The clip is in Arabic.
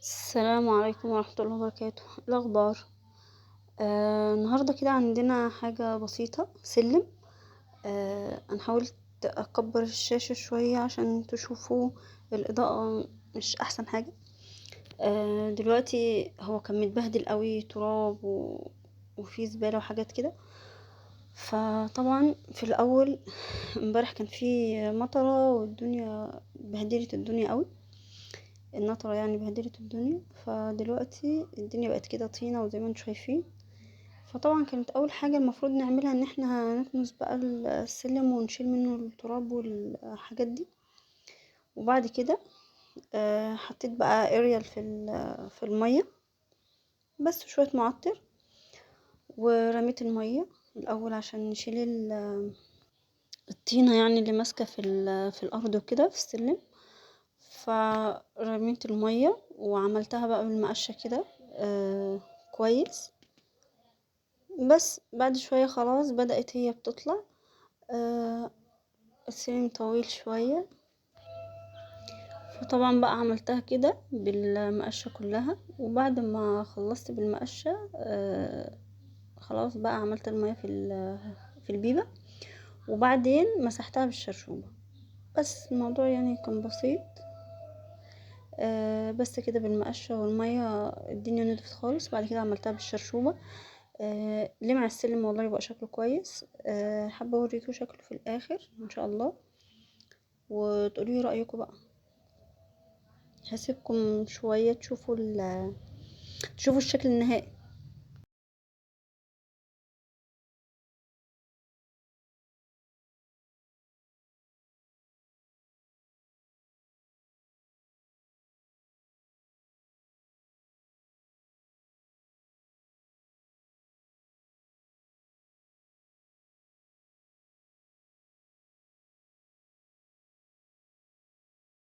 السلام عليكم ورحمة الله وبركاته. إيه الأخبار؟ النهاردة كده عندنا حاجة بسيطة، سلم. أنا حاولت أكبر الشاشة شوية عشان تشوفوا. الإضاءة مش أحسن حاجة. دلوقتي هو كان متبهدل قوي، تراب وفيه زبالة وحاجات كده. فطبعا في الأول امبارح كان فيه مطرة والدنيا بهدلت الدنيا قوي. النطرة يعني بهدلت الدنيا، فدلوقتي الدنيا بقت كده طينة وزي ما انتم شايفين. فطبعا كانت اول حاجة المفروض نعملها ان احنا هنكنس بقى السلم ونشيل منه التراب والحاجات دي. وبعد كده حطيت بقى اريال في المية، بس شوية معطر، ورميت المية الاول عشان نشيل الطينة يعني اللي ماسكة في الارض وكده في السلم. فرميت المية وعملتها بقى بالمقشة كده كويس. بس بعد شوية خلاص بدأت هي بتطلع. آه السلم طويل شوية، فطبعا بقى عملتها كده بالمقشة كلها. وبعد ما خلصت بالمقشة خلاص بقى عملت المية في البيبة، وبعدين مسحتها بالشرشوبة. بس الموضوع يعني كان بسيط. بس كده بالمقشة والمية الدنيا نضفت خالص. بعد كده عملتها بالشرشوبة. لمع السلم والله يبقى شكله كويس. حابة اوريكم شكله في الاخر ان شاء الله، وتقولي رأيكم بقى. هسيبكم شوية تشوفوا الشكل النهائي.